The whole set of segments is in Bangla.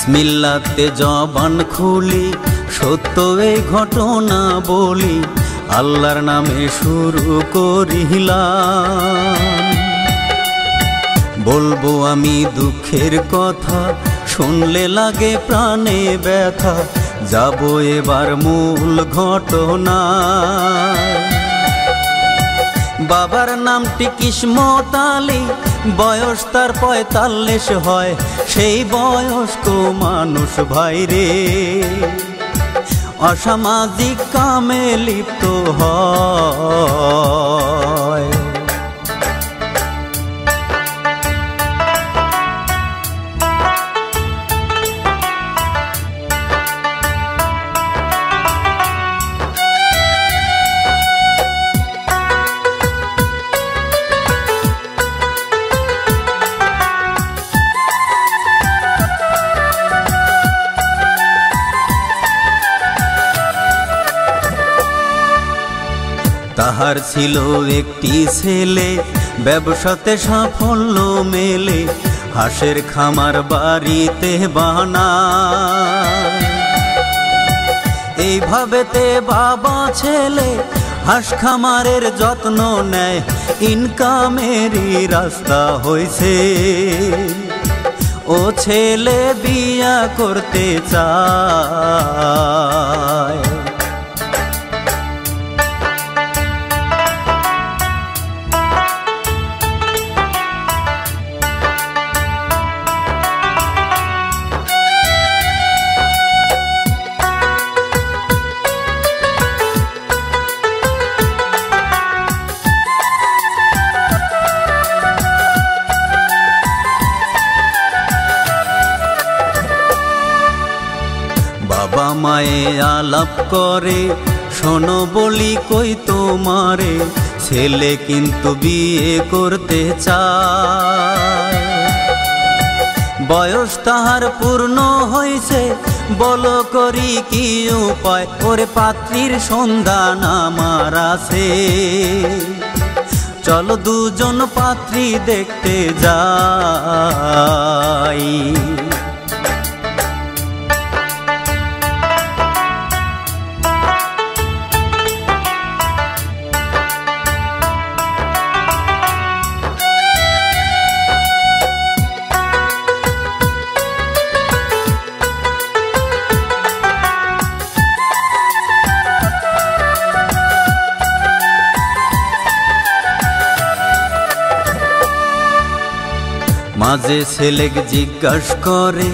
বিসমিল্লাতে জবান খুলি, সত্য এই ঘটনা বলি, আল্লাহর নামে শুরু করিলাম। বলবো আমি দুঃখের কথা, শুনলে লাগে প্রাণে ব্যথা, যাব এবার মূল ঘটনায়। বাবার নামটি কিসমত আলী, বয়স তার ৪৫ হয়, সেই বয়স্ক মানুষ ভাইরে অসামাজিক কামে লিপ্ত হয়। তাহার ছিল একটি ছেলে, ব্যবসাতে সাফল্য মেলে, হাঁসের খামার বাড়িতে বানায়। এইভাবেতে বাবা ছেলে হাঁস খামারের যত্ন নেয়, ইনকামেরই রাস্তা হইছে। ও ছেলে বিয়া করতে চায়। বাবা মায়ে আলাপ করে, শোনো বলি কই তোমারে, ছেলে কিন্তু বিয়ে করতে চায়। বয়স তাহার পূর্ণ হইছে, বলো করি কি উপায়, ওরে পাত্রীর সন্ধান আমার আছে, চলো দুজন পাত্রী দেখতে যাই। মাঝে ছেলেক জিজ্ঞাস করে,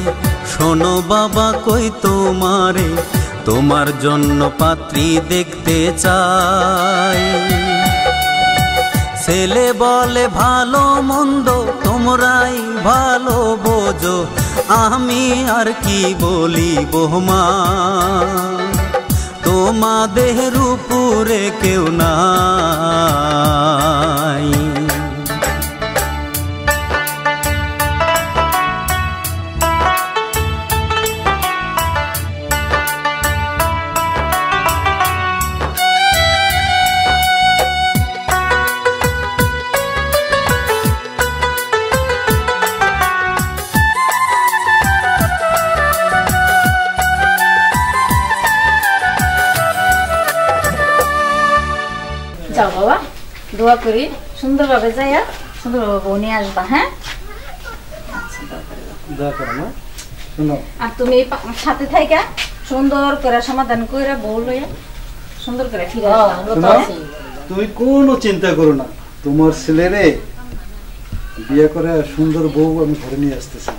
শোনো বাবা কই তোমারে, তোমার জন্য পাত্রী দেখতে চাই। ছেলে বলে ভালো মন্দ তোমরাই ভালো বোঝো, আমি আর কি বলি বৌমা, তোমাদের উপরে কেউ নাই। যাও বাবা, দোয়া করি সুন্দরভাবে যাইয়া সুন্দরভাবে বউ নিয়ে আসবা। হ্যাঁ, আর তুমি সাথে থাইকা সুন্দর করে সমাধান কইরা বউ লইয়া সুন্দর করে ফিরে আসবা। তুমি কোনো চিন্তা করো না, তোমার ছেলেরে বিয়ে করে সুন্দর বউ আমি ঘরে নিয়ে আসতেছি।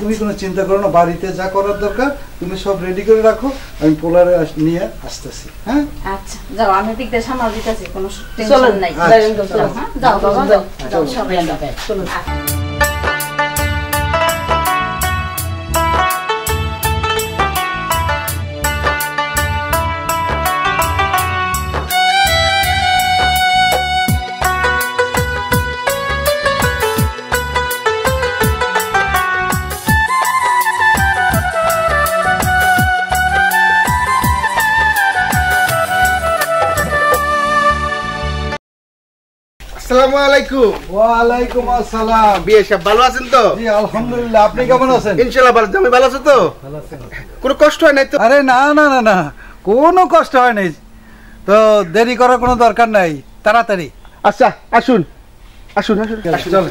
তুমি কোনো চিন্তা করো না, বাড়িতে যা করার দরকার তুমি সব রেডি করে রাখো, আমি পোলারে নিয়ে আসতেছি। হ্যাঁ আচ্ছা যাও, আমি দিক দিয়ে সামাল দিতেছি, কোনো টেনশন নাই। যাও বাবা, যাও সবাই চলুন। আসসালামু আলাইকুম। ওয়ালাইকুম আসসালাম। বিয়ে সাহেব ভালো আছেন তো? জি আলহামদুলিল্লাহ, আপনি কেমন আছেন? ইনশাআল্লাহ ভালো। তুমি ভালো আছো তো? ভালো আছেন। কোনো কষ্ট হয় নাই তো? আরে না না না না, কোনো কষ্ট হয় নাই। তো দেরি করার কোনো দরকার নাই, তাড়াতাড়ি। আচ্ছা আসুন আসুন আসুন চল।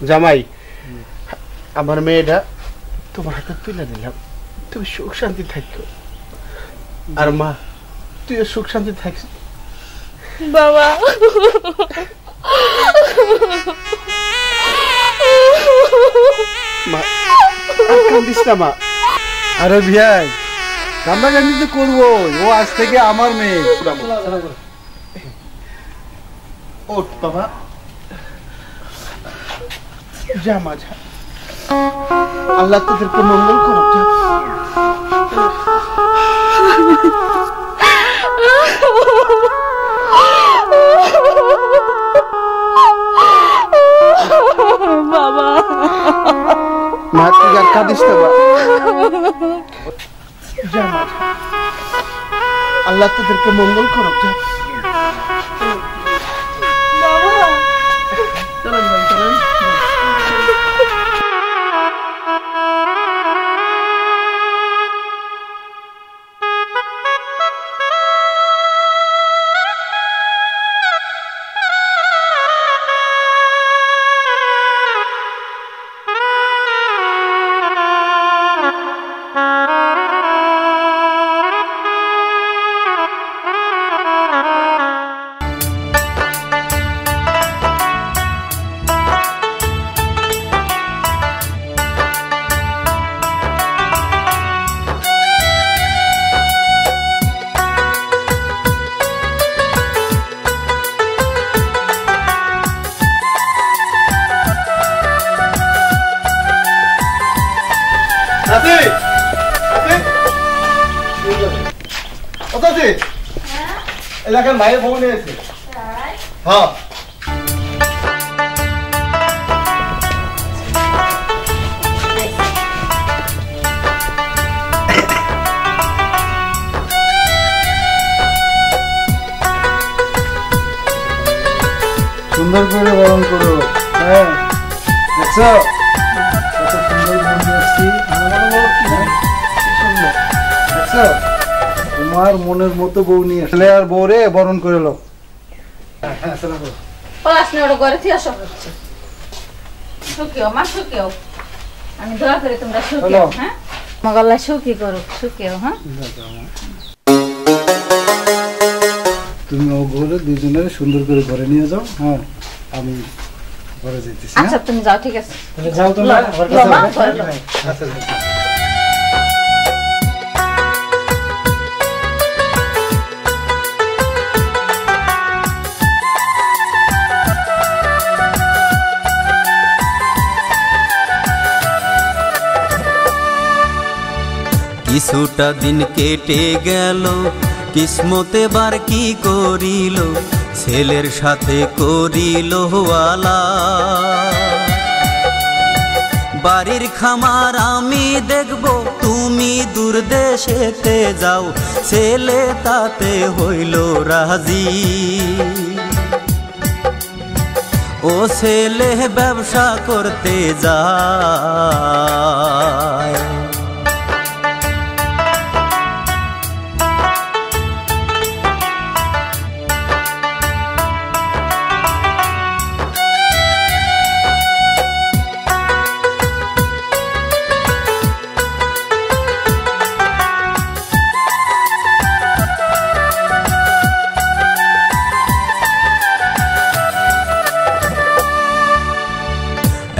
জামাই, আমার মেয়েটা তোমার হাতে তুলে দিলাম, তুমি সুখ শান্তি থাকো। আর মা, তুইও সুখ শান্তি থাকিস। বাবা মা আর কান্দিস না মা। আরে ভাই, কান্নাকাটি তো করবো, ও আজ থেকে আমার মেয়ে। ওঠ বাবা, যা মা যা, আল্লাহ তোদেরকে মঙ্গল করুক। যা বাবা, মা তুই আর কাঁদিস না মা, যা মা যা, আল্লাহ তোদেরকে মঙ্গল করুক। যা এলাকার মায়ের ফোন এসেছে। হ্যাঁ সুন্দর করে বরণ করো। হ্যাঁ দেখছো কত সুন্দর বরণ আসছি। দেখছো তোমার মনের মতো বউ নিয়ে ছেলে আর বউরে বরণ করে লো। আমি দোয়া করি তোমরা সুখী, হ্যাঁ আমার গলায় সুখী করো, সুখেও। হ্যাঁ তুমি ও ঘরে দুজনের সুন্দর করে ঘরে নিয়ে যাও। হ্যাঁ আমি ঘরে যেতেছি। আচ্ছা তুমি যাও, ঠিক আছে যাও তোমরা। আচ্ছা কিছুটা দিন কেটে গেল, কিসমতে বার কি করিল, ছেলের সাথে করিল ওয়ালা। বাড়ির খামার আমি দেখব, তুমি দূর দেশেতে যাও, ছেলে তাতে হইল রাজি। ও ছেলে ব্যবসা করতে যায়,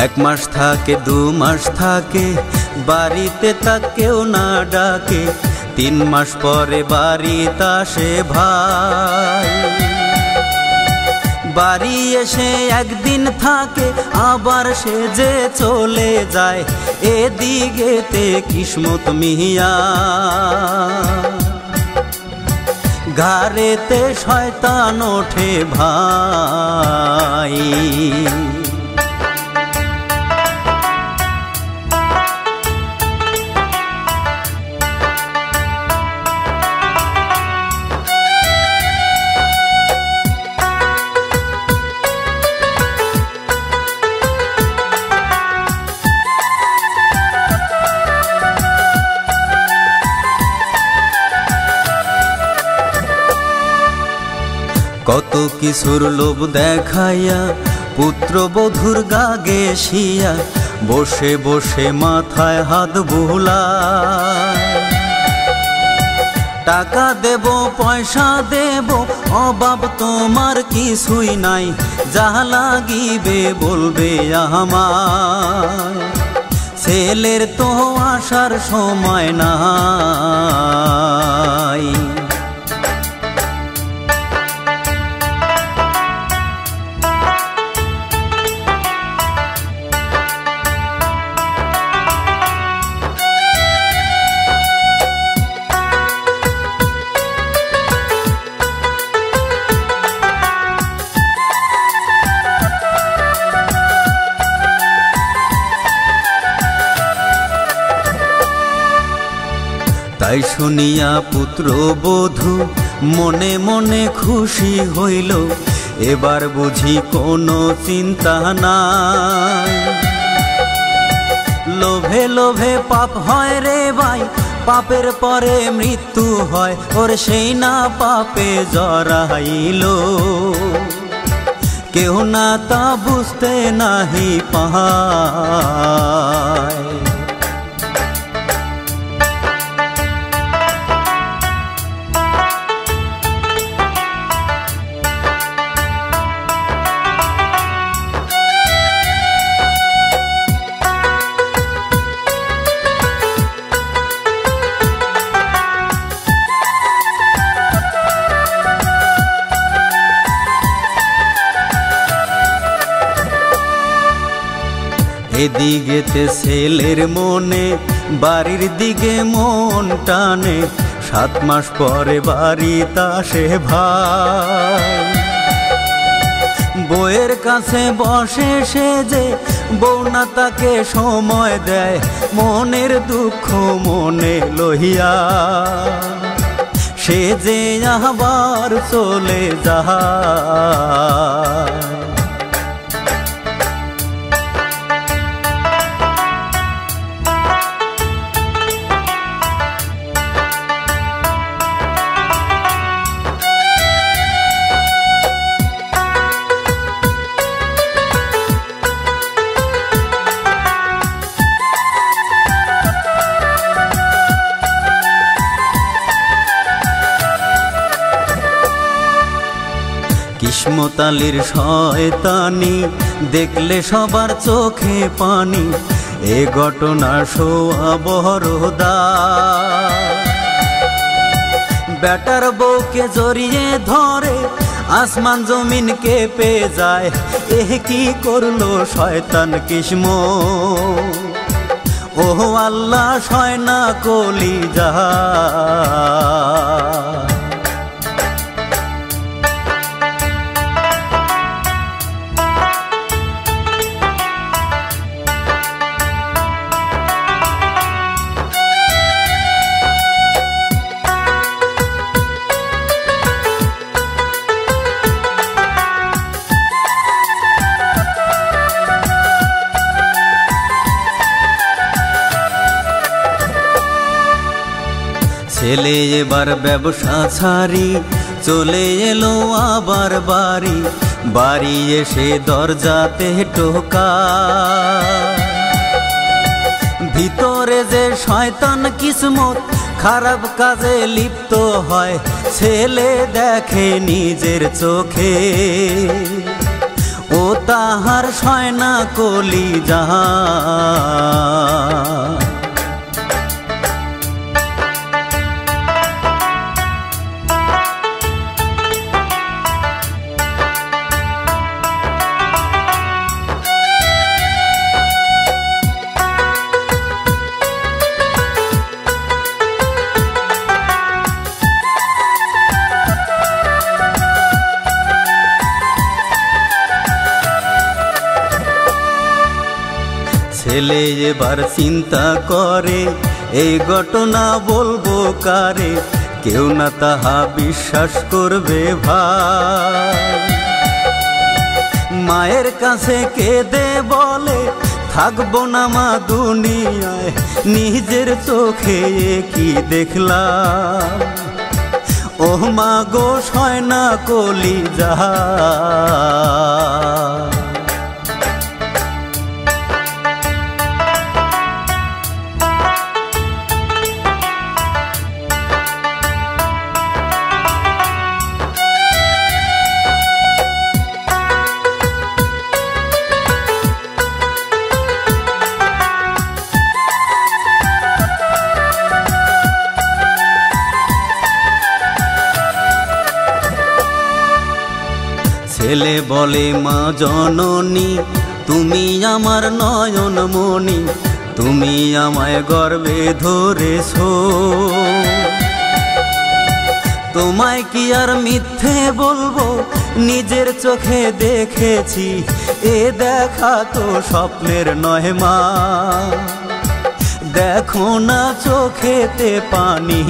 এক মাস থাকে, 2 মাস থাকে, বাড়িতে তাকেও না ডাকে, 3 মাস পরে বাড়িতে আসে ভাই। বাড়ি এসে একদিন থাকে, আবার সে যে চলে যায়, এদিকেতে কিসমত মিয়া, ঘাড়েতে শয়তান ওঠে ভাই। কত কিছুর লোভ দেখাইয়া পুত্রবধূর গা ঘেঁষিয়া বসে বসে মাথায় হাত বুলায়। টাকা দেব পয়সা দেব অভাব তোমার কিছুই নাই, যাহা লাগিবে বলবে আমায়। ছেলের তো আসার সময় নাই। তাই শুনিয়া পুত্রবধূ মনে মনে খুশি হইল, এবার বুঝি কোনো চিন্তা নাই। লোভে লোভে পাপ হয় রে ভাই, পাপের পরে মৃত্যু হয়, ওর সেই না পাপে জড়াইল। কেউ না তা বুঝতে নাহি পায়। এদিকেতে ছেলের মনে বাড়ির দিকে মন টানে, 7 মাস পরে বাড়িতে আসে ভাই। বউয়ের কাছে বসে সে যে বউ না তাকে সময় দেয়, মনের দুঃখ মনে লইয়া সে যে আবার চলে যায়। কিসমত আলীর শয়তানি দেখলে সবার চোখে পানি, এ ঘটনা শোয়া বড়দা। বেটার বউকে জড়িয়ে ধরে আসমান জমিন কেঁপে যায়, এ কি করলো শয়তান কিসমত। ও আল্লাহ সয় না কলিজা। ছেলে এবার ব্যবসা ছাড়ি চলে এলো আবার বাড়ি, বাড়ি এসে দরজাতে টোকা। ভিতরে যে শয়তান কিসমত খারাপ কাজে লিপ্ত হয়, ছেলে দেখে নিজের চোখে, ও তাহার সয় না কলিজা। ছেলে এবার চিন্তা করে এই ঘটনা বলবো কারে, কেউ না তাহা বিশ্বাস করবে ভাই। মায়ের কাছে কেঁদে বলে থাকবো না মা দুনিয়ায়, নিজের চোখে কি দেখলাম। ও মা গো সয় না কলিজা। ছেলে বলে মা জননী তুমি আমার নয়নমণি, তুমি আমায় গর্বে ধরেছো। তোমায় কি আর মিথ্যে বলবো, নিজের চোখে দেখেছি, এ দেখা তো স্বপ্নের নয় মা। দেখো না চোখেতে পানি,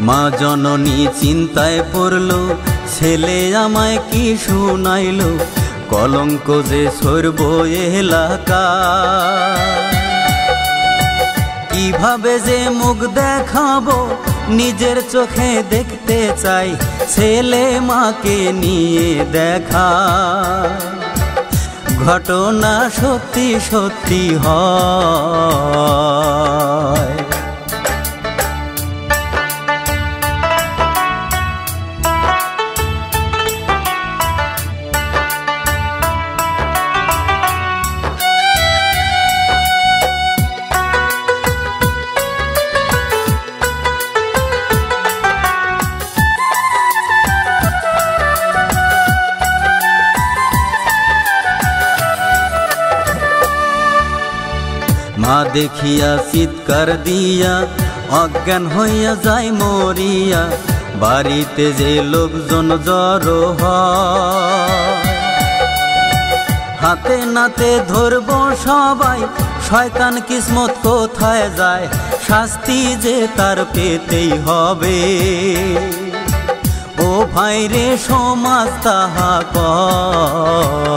মা জননী চিন্তায় পড়লো, ছেলে আমায় কি শুনাইলো, কলঙ্ক যে সরব এলাকা। কিভাবে যে মুখ দেখাবো, নিজের চোখে দেখতে চাই, ছেলে মাকে নিয়ে দেখা। ঘটনা সত্যি সত্যি হয়। মা দেখিয়া চিৎকার দিয়া অজ্ঞান হইয়া যায় মরিয়া, বাড়িতে যে লোকজন জড়ো হয়। হাতে নাতে ধরবো সবাই, শয়তান কিসমত কোথায় যায়, শাস্তি যে তার পেতেই হবে। ও ভাইরে সমাজ তাহা কয়।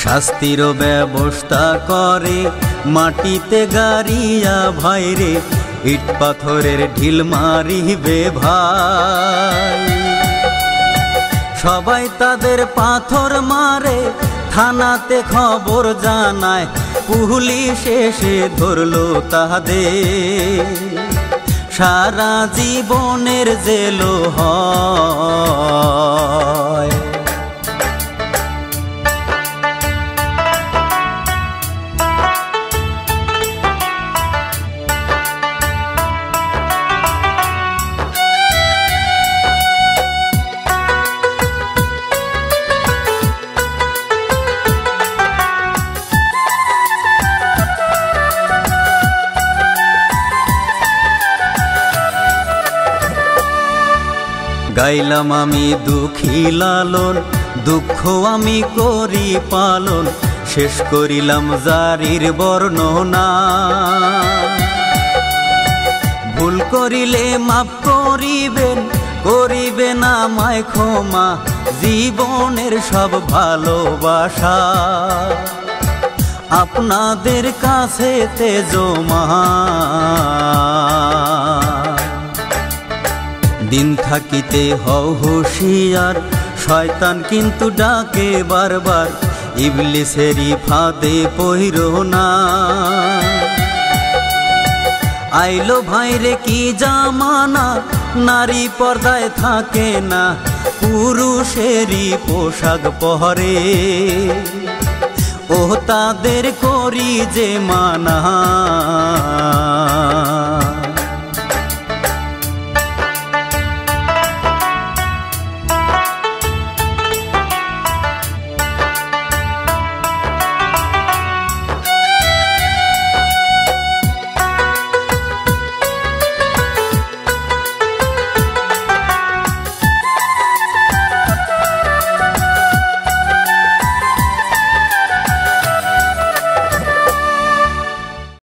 শাস্তির ব্যবস্থা করে মাটিতে গাড়িয়া ভাইরে, ইট পাথরের ঢিল মারিবে ভাই। সবাই তাদের পাথর মারে, থানাতে খবর জানায়, পুলিশ এসে ধরলো তাদের। সারা জীবনের জেল হয়। গাইলাম আমি দুঃখী লালন, দুঃখ আমি করি পালন, শেষ করিলাম জারির বর্ণনা। ভুল করিলে মাফ করিবেন, করিবেন আমায় ক্ষমা, জীবনের সব ভালোবাসা আপনাদের কাছে জমা। দিন থাকিতে হও হুঁশিয়ার, শয়তান কিন্তু ডাকে বারবার, ইবলিসেরই ফাঁদে পইরো না। আইলো ভাইরে কি জামানা, নারী পর্দায় থাকে না, পুরুষেরই পোশাক পরে, ও তাদের করি যে মানা।